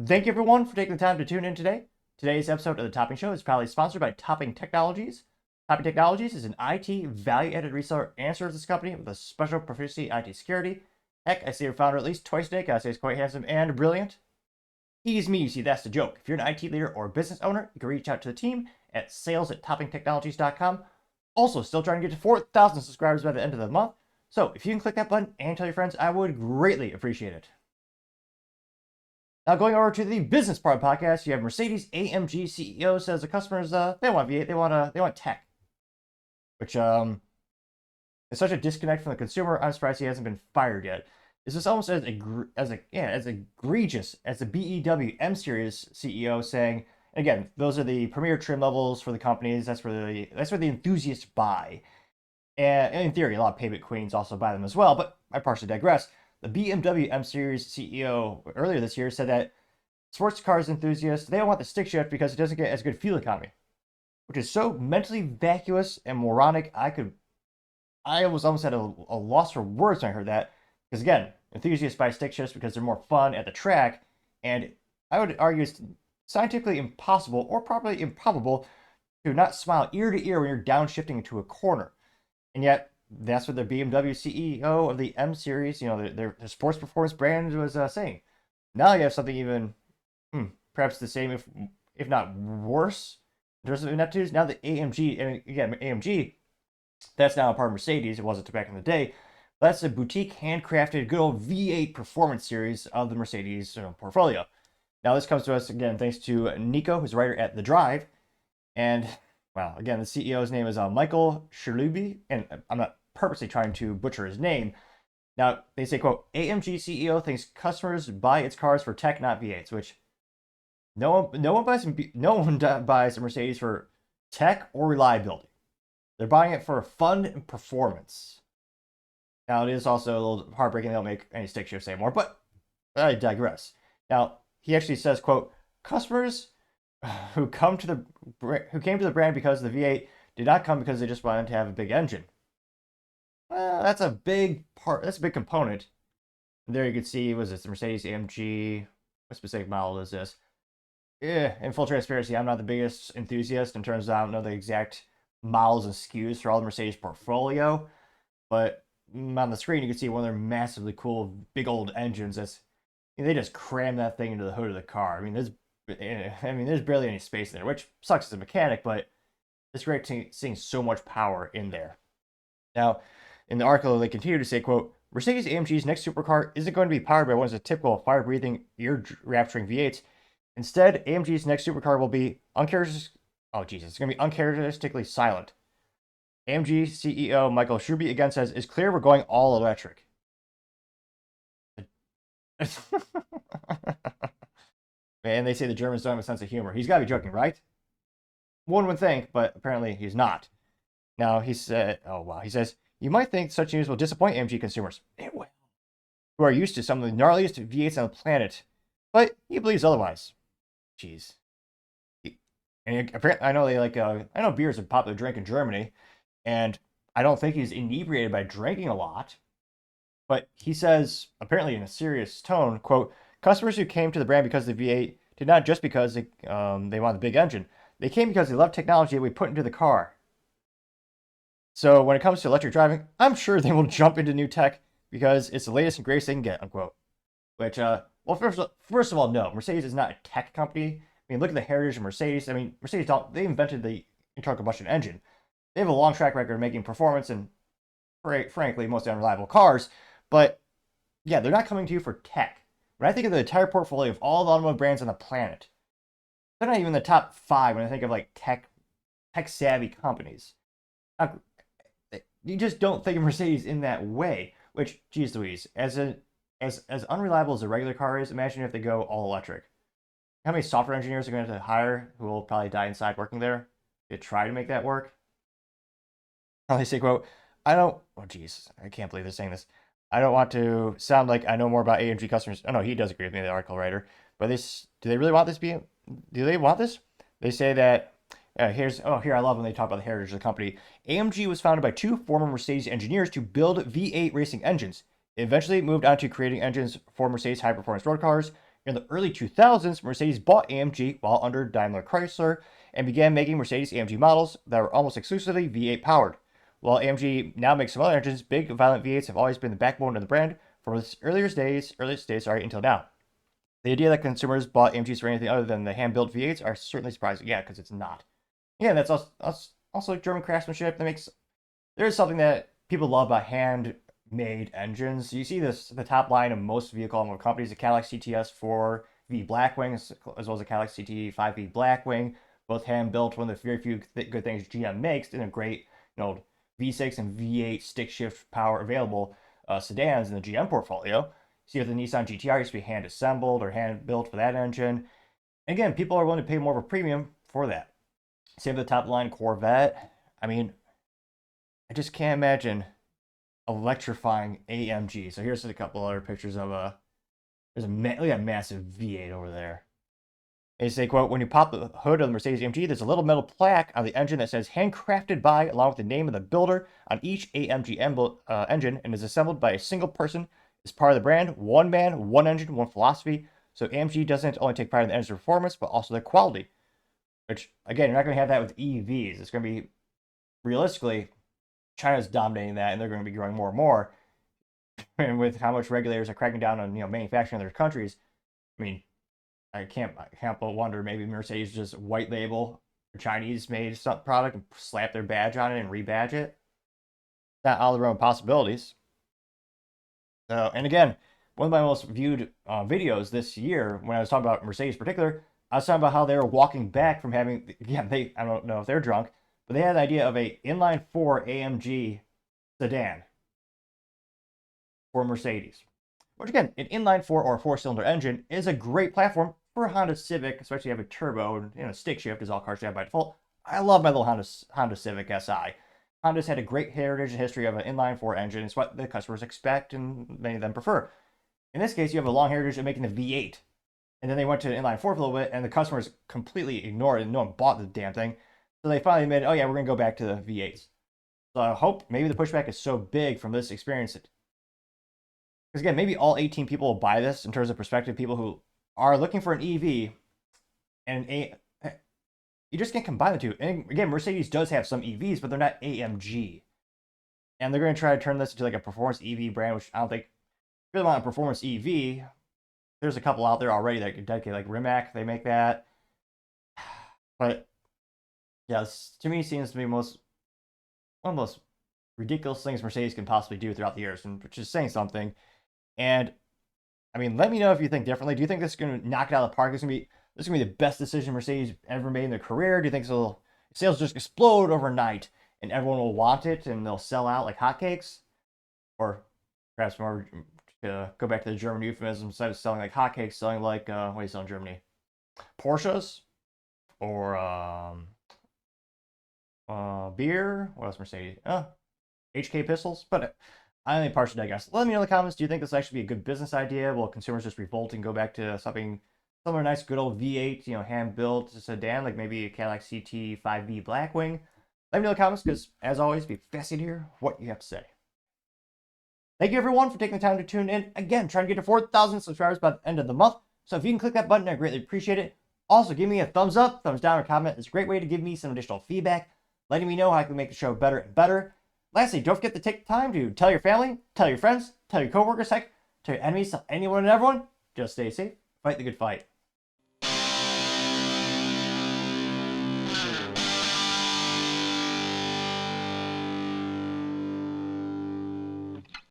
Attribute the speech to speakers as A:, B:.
A: Thank you everyone for taking the time to tune in today. Today's episode of the Topping Show is proudly sponsored by Topping Technologies. Topping Technologies is an IT value-added reseller and services company with a special proficiency in IT security. Heck, I see your founder at least twice a day. Gotta say he's quite handsome and brilliant. He's me, you see, that's the joke. If you're an IT leader or business owner, you can reach out to the team at sales@toppingtechnologies.com. Also, still trying to get to 4,000 subscribers by the end of the month. So if you can click that button and tell your friends, I would greatly appreciate it. Now, going over to the business part of the podcast, you have Mercedes AMG CEO says the customers they want V8, they want tech, which is such a disconnect from the consumer. I'm surprised he hasn't been fired yet. This is almost as egregious as the BEW M Series CEO saying, again, those are the premier trim levels for the companies. That's where the enthusiasts buy. And in theory, a lot of payment queens also buy them as well. But I partially digress. The BMW M Series CEO earlier this year said that sports cars enthusiasts, they don't want the stick shift because it doesn't get as good fuel economy, which is so mentally vacuous and moronic. I was almost at a loss for words when I heard that. Because again, enthusiasts buy stick shifts because they're more fun at the track, and I would argue it's scientifically impossible or probably improbable to not smile ear to ear when you're downshifting into a corner. And yet, that's what the BMW CEO of the M Series, their sports performance brand was saying. Now you have something even perhaps the same, if not worse, in terms of ineptitudes. Now the AMG, and again, AMG, that's now a part of Mercedes. It wasn't back in the day. That's a boutique, handcrafted, good old V8 performance series of the Mercedes portfolio. Now this comes to us again thanks to Nico, who's a writer at The Drive, and well, again, the CEO's name is Michael Sherluby, and I'm not purposely trying to butcher his name. Now, they say, quote, AMG CEO thinks customers buy its cars for tech, not V8s, which no one buys a Mercedes for tech or reliability. They're buying it for fun and performance. Now, it is also a little heartbreaking they don't make any stick shifts anymore, but I digress. Now, he actually says, quote, customers who came to the brand because of the V8 did not come because they just wanted to have a big engine. Well, that's a big part. That's a big component. There you can see, was this the Mercedes AMG? What specific model is this? In full transparency, I'm not the biggest enthusiast in terms of I don't know the exact models and SKUs for all the Mercedes portfolio, but on the screen you can see one of their massively cool big old engines. They just cram that thing into the hood of the car. I mean, there's barely any space in there, which sucks as a mechanic, but it's great seeing so much power in there. Now, in the article, they continue to say, quote, Mercedes AMG's next supercar isn't going to be powered by one of the typical fire-breathing, ear-rapturing V8s. Instead, AMG's next supercar will be it's going to be uncharacteristically silent. AMG CEO Michael Schuby again says, it's clear we're going all electric. Man, they say the Germans don't have a sense of humor. He's got to be joking, right? One would think, but apparently he's not. Now, he said, he says, you might think such news will disappoint AMG consumers. It will. Who are used to some of the gnarliest V8s on the planet. But he believes otherwise. Jeez. And apparently, I know beer is a popular drink in Germany, and I don't think he's inebriated by drinking a lot. But he says, apparently in a serious tone, quote, customers who came to the brand because of the V8 did not just because they want the big engine. They came because they love technology that we put into the car. So when it comes to electric driving, I'm sure they will jump into new tech because it's the latest and greatest they can get, unquote. Which, first of all, no, Mercedes is not a tech company. I mean, look at the heritage of Mercedes. I mean, they invented the internal combustion engine. They have a long track record of making performance and, frankly, mostly unreliable cars. But, yeah, they're not coming to you for tech. When I think of the entire portfolio of all the automotive brands on the planet, they're not even in the top 5 when I think of, like, tech-savvy companies. You just don't think of Mercedes in that way. Which, geez Louise, as unreliable as a regular car is, imagine if they go all electric. How many software engineers are going to hire who will probably die inside working there to try to make that work? They say, quote, I can't believe they're saying this. I don't want to sound like I know more about AMG customers. Oh no, he does agree with me, the article writer. But do they really want this? Do they want this? They say that, here I love when they talk about the heritage of the company. AMG was founded by 2 former Mercedes engineers to build V8 racing engines. It eventually moved on to creating engines for Mercedes high-performance road cars In the early 2000s, Mercedes bought AMG while under Daimler Chrysler and began making Mercedes AMG models that were almost exclusively V8 powered. While AMG now makes some other engines, big violent V8s have always been the backbone of the brand from its earliest days until now. The idea that consumers bought AMGs for anything other than the hand-built V8s are certainly surprising. Yeah, because it's not. Yeah, that's also German craftsmanship. There's something that people love about hand-made engines. You see this the top line of most vehicle companies: the Cadillac CTS 4V Blackwing, as well as the Cadillac CT 5V Blackwing, both hand-built. One of the very few good things GM makes in a great, V6 and V8 stick shift power available sedans in the GM portfolio. See, with the Nissan GTR, used to be hand assembled or hand built for that engine. And again, people are willing to pay more of a premium for that. Same with the top line Corvette. I mean, I just can't imagine electrifying AMG. So here's a couple other pictures of look at a massive V8 over there. They say, quote, when you pop the hood of the Mercedes AMG, there's a little metal plaque on the engine that says handcrafted by, along with the name of the builder on each AMG engine, and is assembled by a single person. It's part of the brand. One man, one engine, one philosophy. So AMG doesn't only take pride in the engine's performance, but also their quality. Which, again, you're not going to have that with EVs. It's going to be, realistically, China's dominating that, and they're going to be growing more and more. And with how much regulators are cracking down on manufacturing in their countries, I mean, I can't but wonder maybe Mercedes just white label a Chinese-made product and slap their badge on it and rebadge it. Not all the realm of possibilities. And again, one of my most viewed videos this year, when I was talking about Mercedes in particular, I was talking about how they were walking back from having, I don't know if they're drunk, but they had the idea of a inline 4 AMG sedan for Mercedes. Which again, an inline 4 or 4-cylinder engine is a great platform for a Honda Civic, especially if you have a turbo and stick shift, as all cars have by default. I love my little Honda Civic Si. Honda's had a great heritage and history of an inline 4 engine. It's what the customers expect and many of them prefer. In this case, you have a long heritage of making the V8. And then they went to an inline 4 for a little bit, and the customers completely ignored it, and no one bought the damn thing. So they finally admitted, oh yeah, we're going to go back to the V8s. So I hope maybe the pushback is so big from this experience. Because again, maybe all 18 people will buy this in terms of prospective people who are looking for an EV, and you just can't combine the two. And again, Mercedes does have some EVs, but they're not AMG. And they're going to try to turn this into like a performance EV brand, which I don't think, if you really want a performance EV, there's a couple out there already that can dedicate, like Rimac, they make that. But yeah, this, to me, seems to be one of the most ridiculous things Mercedes can possibly do throughout the years, and which is saying something. And I mean, let me know if you think differently. Do you think this is going to knock it out of the park? This is going to be the best decision Mercedes ever made in their career? Do you think sales just explode overnight and everyone will want it and they'll sell out like hotcakes? Or perhaps more, go back to the German euphemism, instead of selling like hotcakes, selling like, what do you sell in Germany? Porsches? Or beer? What else Mercedes? HK pistols? But I only partially digress. Let me know in the comments, do you think this will actually be a good business idea? Will consumers just revolt and go back to something nice, good old V8, hand-built sedan, like maybe a Cadillac CT 5V Blackwing? Let me know in the comments, because as always, it'd be fascinating to hear what you have to say. Thank you everyone for taking the time to tune in. Again, trying to get to 4,000 subscribers by the end of the month. So if you can click that button, I greatly appreciate it. Also, give me a thumbs up, thumbs down, or comment. It's a great way to give me some additional feedback, letting me know how I can make the show better and better. Lastly, don't forget to take the time to tell your family, tell your friends, tell your coworkers, heck, tell your enemies, tell anyone and everyone. Just stay safe, fight the good fight.